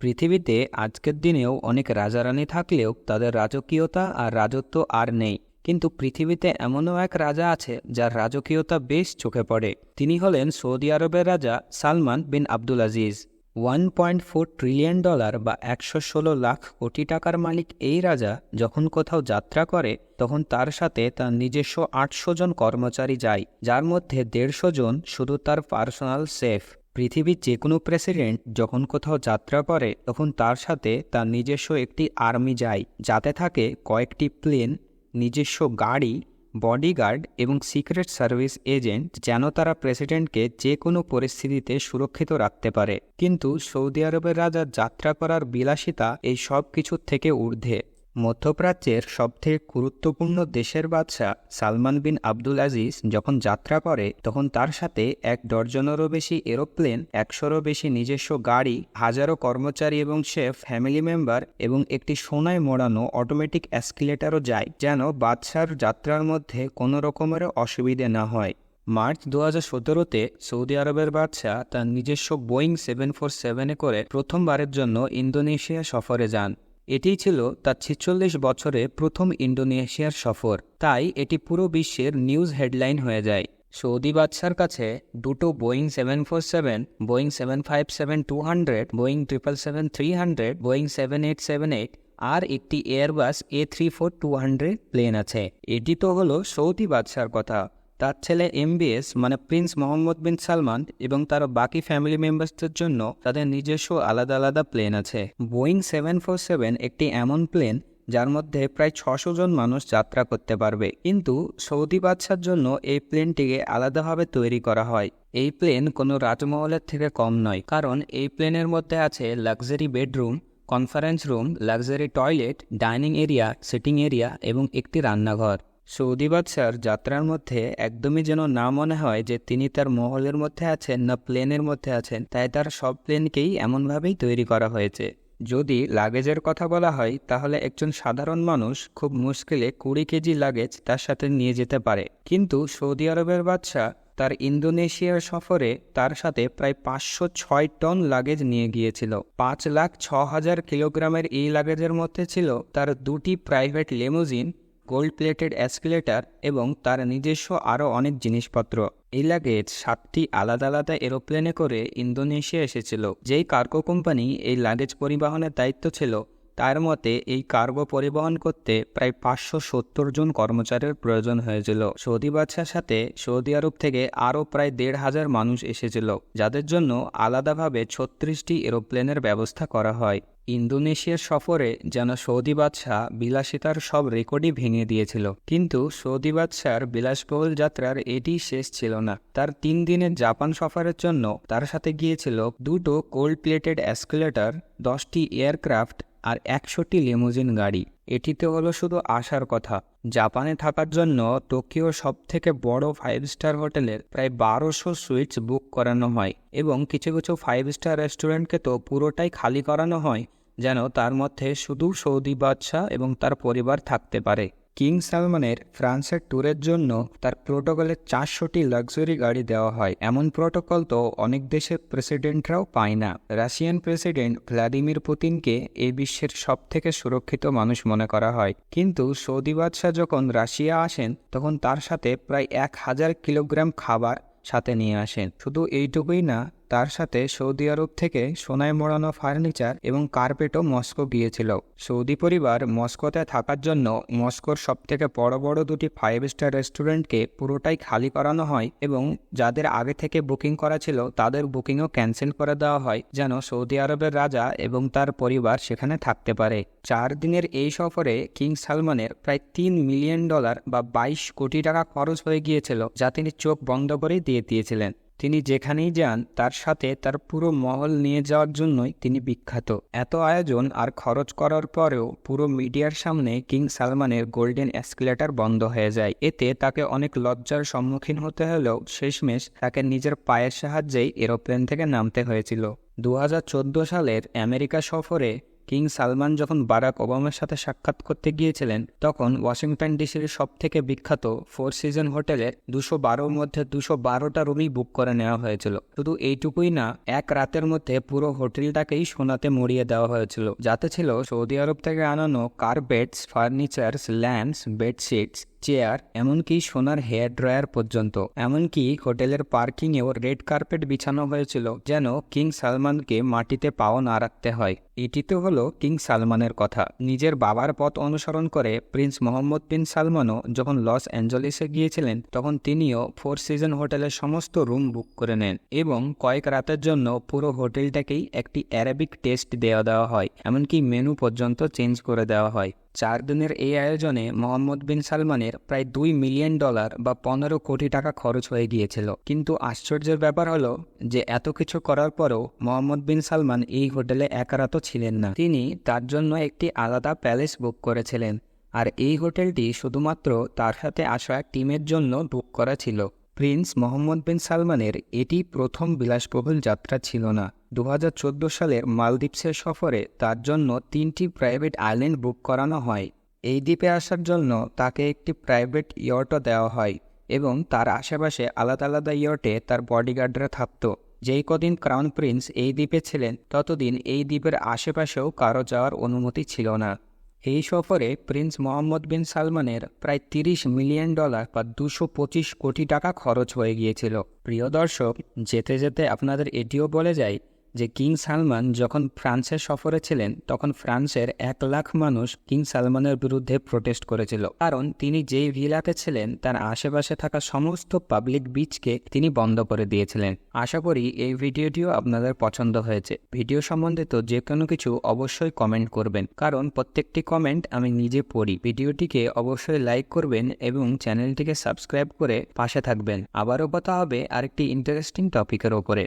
পৃথিবীতে আজকের দিনেও অনেক রাজারানী থাকলেও তাদের রাজকীয়তা আর রাজত্ব আর নেই। কিন্তু পৃথিবীতে এমনও এক রাজা আছে যার রাজকীয়তা বেশ চোখে পড়ে। তিনি হলেন সৌদি আরবের রাজা সালমান বিন আব্দুল আজিজ। $1.4 ট্রিলিয়ন বা 116 লাখ কোটি টাকার মালিক এই রাজা যখন কোথাও যাত্রা করে তখন তার সাথে তার নিজস্ব 800 জন কর্মচারী যায়, যার মধ্যে 150 জন শুধু তার পার্সোনাল সেফ। পৃথিবীর যে কোনো প্রেসিডেন্ট যখন কোথাও যাত্রা করে তখন তার সাথে তার নিজস্ব একটি আর্মি যায়, যাতে থাকে কয়েকটি প্লেন, নিজস্ব গাড়ি, বডিগার্ড এবং সিক্রেট সার্ভিস এজেন্ট, যেন তারা প্রেসিডেন্টকে যে কোনো পরিস্থিতিতে সুরক্ষিত রাখতে পারে। কিন্তু সৌদি আরবের রাজার যাত্রা করার বিলাসিতা এই সব কিছুর থেকে ঊর্ধ্বে। মধ্যপ্রাচ্যের সবথেকে গুরুত্বপূর্ণ দেশের বাদশা সালমান বিন আব্দুল আজিজ যখন যাত্রা করে তখন তার সাথে 1 ডজনেরও বেশি এরোপ্লেন, 100রও বেশি নিজস্ব গাড়ি, হাজারো কর্মচারী এবং শেফ, ফ্যামিলি মেম্বার এবং একটি সোনায় মোড়ানো অটোমেটিক এসকেলেটরও যায়, যেন বাদশার যাত্রার মধ্যে কোনো রকমের অসুবিধে না হয়। মার্চ 2017-তে সৌদি আরবের বাদশা তার নিজস্ব বোয়িং 747-এ করে প্রথমবারের জন্য ইন্দোনেশিয়া সফরে যান। এটিই ছিল তার 46 বছরে প্রথম ইন্দোনেশিয়ার সফর, তাই এটি পুরো বিশ্বের নিউজ হেডলাইন হয়ে যায়। সৌদি বাদশার কাছে দুটো বোয়িং 747, বোয়িং 757-200, বোয়িং 777-300, বোয়িং 7878 আর একটি এয়ারবাস A340-200 প্লেন আছে। এটি তো হলো সৌদি বাদশার কথা। তার ছেলে MBS মানে প্রিন্স মোহাম্মদ বিন সালমান এবং তার বাকি ফ্যামিলি মেম্বার্সদের জন্য তাদের নিজস্ব আলাদা আলাদা প্লেন আছে। বোয়িং 747 একটি এমন প্লেন যার মধ্যে প্রায় 600 জন মানুষ যাত্রা করতে পারবে, কিন্তু সৌদি বাদশার জন্য এই প্লেনটিকে আলাদাভাবে তৈরি করা হয়। এই প্লেন কোনো রাজমহলের থেকে কম নয়, কারণ এই প্লেনের মধ্যে আছে luxury bedroom, conference room, luxury toilet, dining area, sitting area এবং একটি রান্নাঘর। সৌদি বাদশার যাত্রার মধ্যে একদমই যেন না মনে হয় যে তিনি তার মহলের মধ্যে আছেন না প্লেনের মধ্যে আছেন, তাই তার সব প্লেনকেই এমনভাবেই তৈরি করা হয়েছে। যদি লাগেজের কথা বলা হয় তাহলে একজন সাধারণ মানুষ খুব মুশকিলে 20 কেজি লাগেজ তার সাথে নিয়ে যেতে পারে, কিন্তু সৌদি আরবের বাদশা তার ইন্দোনেশিয়ার সফরে তার সাথে প্রায় 506 টন লাগেজ নিয়ে গিয়েছিল। 5,06,000 কিলোগ্রামের এই লাগেজের মধ্যে ছিল তার 2টি private limousine, gold plated escalator এবং তার নিজস্ব আরও অনেক জিনিসপত্র। এই লাগেজ 7টি আলাদা আলাদা এরোপ্লেনে করে ইন্দোনেশিয়া এসেছিল। যেই কার্গো কোম্পানি এই লাগেজ পরিবহনের দায়িত্ব ছিল, তার মতে এই কার্গো পরিবহন করতে প্রায় 570 জন কর্মচারীর প্রয়োজন হয়েছিল। সৌদি বাদশার সাথে সৌদি আরব থেকে আরও প্রায় 1,500 মানুষ এসেছিল, যাদের জন্য আলাদাভাবে 36টি এরোপ্লেনের ব্যবস্থা করা হয়। ইন্দোনেশিয়ার সফরে যেন সৌদি বাদশাহ বিলাসিতার সব রেকর্ডই ভেঙে দিয়েছিল। কিন্তু সৌদি বাদশার বিলাসবহুল যাত্রার এটি শেষ ছিল না। তার 3 দিনের জাপান সফরের জন্য তার সাথে গিয়েছিল 2টো গোল্ড প্লেটেড এসকেলেটর, 10টি এয়ারক্রাফট আর 100টি লিমুজিন গাড়ি। এটিতে হলো শুধু আসার কথা। জাপানে থাকার জন্য টোকিওর সবথেকে বড় 5 স্টার হোটেলের প্রায় 1200 সুইটস বুক করানো হয় এবং কিছু কিছু 5 স্টার রেস্টুরেন্টকে তো পুরোটাই খালি করানো হয়, যেন তার মধ্যে শুধু সৌদি বাদশাহ এবং তার পরিবার থাকতে পারে। কিং সালমানের ফ্রান্সের ট্যুরের জন্য তার প্রোটোকলে 400টি লাক্সারি গাড়ি দেওয়া হয়। এমন প্রোটোকল তো অনেক দেশের প্রেসিডেন্টরাও পায় না। রাশিয়ান প্রেসিডেন্ট ভ্লাদিমির পুতিনকে এই বিশ্বের সবথেকে সুরক্ষিত মানুষ মনে করা হয়, কিন্তু সৌদি বাদশাহ যখন রাশিয়া আসেন তখন তার সাথে প্রায় 1000 কিলোগ্রাম খাবার সাথে নিয়ে আসেন। শুধু এইটুকুই না, তার সাথে সৌদি আরব থেকে সোনায় মোড়ানো ফার্নিচার এবং কার্পেটও মস্কো গিয়েছিল। সৌদি পরিবার মস্কোতে থাকার জন্য মস্কোর সবথেকে বড় বড় 2টি 5 স্টার রেস্টুরেন্টকে পুরোটাই খালি করানো হয় এবং যাদের আগে থেকে বুকিং করা ছিল তাদের বুকিংও ক্যান্সেল করে দেওয়া হয়, যেন সৌদি আরবের রাজা এবং তার পরিবার সেখানে থাকতে পারে। 4 দিনের এই সফরে কিং সালমানের প্রায় $3 মিলিয়ন বা 22 কোটি টাকা খরচ হয়ে গিয়েছিল, যা তিনি চোখ বন্ধ করেই দিয়ে দিয়েছিলেন। তিনি যেখানেই যান তার সাথে তার পুরো মহল নিয়ে যাওয়ার জন্যই তিনি বিখ্যাত। এত আয়োজন আর খরচ করার পরেও পুরো মিডিয়ার সামনে কিং সালমানের গোল্ডেন এসকেলেটর বন্ধ হয়ে যায়। এতে তাকে অনেক লজ্জার সম্মুখীন হতে হলেও শেষমেশ তাকে নিজের পায়ের সাহায্যেই এরোপ্লেন থেকে নামতে হয়েছিল। 2014 সালের আমেরিকা সফরে কিং সালমান যখন বারাক ওবামার সাথে সাক্ষাৎ করতে গিয়েছিলেন তখন ওয়াশিংটন ডিসির সবথেকে বিখ্যাত 4 সিজন হোটেলের 212 মধ্যে 212টা রুমই বুক করে নেওয়া হয়েছিল। শুধু এইটুকুই না, এক রাতের মধ্যে পুরো হোটেলটাকেই সোনাতে মরিয়ে দেওয়া হয়েছিল, যাতে ছিল সৌদি আরব থেকে আনানো কার্পেটস, ফার্নিচারস, ল্যাম্পস, বেডশিটস, চেয়ার, এমনকি সোনার হেয়ার ড্রায়ার পর্যন্ত। এমনকি হোটেলের পার্কিংয়েও রেড কার্পেট বিছানো হয়েছিল যেন কিং সালমানকে মাটিতে পাও না রাখতে হয়। এটি তো হলো কিং সালমানের কথা। নিজের বাবার পথ অনুসরণ করে প্রিন্স মোহাম্মদ বিন সালমানও যখন লস অ্যাঞ্জেলিসে গিয়েছিলেন তখন তিনিও 4 সিজন হোটেলের সমস্ত রুম বুক করে নেন এবং কয়েক রাতের জন্য পুরো হোটেলটাকেই একটি অ্যারাবিক টেস্ট দেওয়া হয়, এমনকি মেনু পর্যন্ত চেঞ্জ করে দেওয়া হয়। 4 দিনের এই আয়োজনে মোহাম্মদ বিন সালমানের প্রায় $2 মিলিয়ন বা 15 কোটি টাকা খরচ হয়ে গিয়েছিল। কিন্তু আশ্চর্যের ব্যাপার হলো যে এত কিছু করার পরও মোহাম্মদ বিন সালমান এই হোটেলে একা রাতও ছিলেন না। তিনি তার জন্য একটি আলাদা প্যালেস বুক করেছিলেন, আর এই হোটেলটি শুধুমাত্র তার সাথে আসা টিমের জন্য বুক করা ছিল। প্রিন্স মোহাম্মদ বিন সালমানের এটি প্রথম বিলাসবহুল যাত্রা ছিল না। 2014 সালের মালদ্বীপসের সফরে তার জন্য 3টি প্রাইভেট আইল্যান্ড বুক করানো হয়। এই দ্বীপে আসার জন্য তাকে একটি প্রাইভেট ইয়টও দেওয়া হয় এবং তার আশেপাশে আলাদা আলাদা ইয়টে তার বডিগার্ডরা থাকত। যেই কদিন ক্রাউন প্রিন্স এই দ্বীপে ছিলেন ততদিন এই দ্বীপের আশেপাশেও কারো যাওয়ার অনুমতি ছিল না। এই সফরে প্রিন্স মোহাম্মদ বিন সালমানের প্রায় $30 মিলিয়ন বা 225 কোটি টাকা খরচ হয়ে গিয়েছিল। প্রিয় দর্শক, যেতে যেতে আপনাদের এটিও বলে যায় যে কিং সালমান যখন ফ্রান্সের সফরে ছিলেন তখন ফ্রান্সের 1 লাখ মানুষ কিং সালমানের বিরুদ্ধে প্রোটেস্ট করেছিল, কারণ তিনি যেই ভিলাতে ছিলেন তার আশেপাশে থাকা সমস্ত পাবলিক বিচকে তিনি বন্ধ করে দিয়েছিলেন। আশা করি এই ভিডিওটিও আপনাদের পছন্দ হয়েছে। ভিডিও সম্বন্ধিত যে কোনো কিছু অবশ্যই কমেন্ট করবেন, কারণ প্রত্যেকটি কমেন্ট আমি নিজে পড়ি। ভিডিওটিকে অবশ্যই লাইক করবেন এবং চ্যানেলটিকে সাবস্ক্রাইব করে পাশে থাকবেন। আবারও কথা হবে আরেকটি ইন্টারেস্টিং টপিকের ওপরে।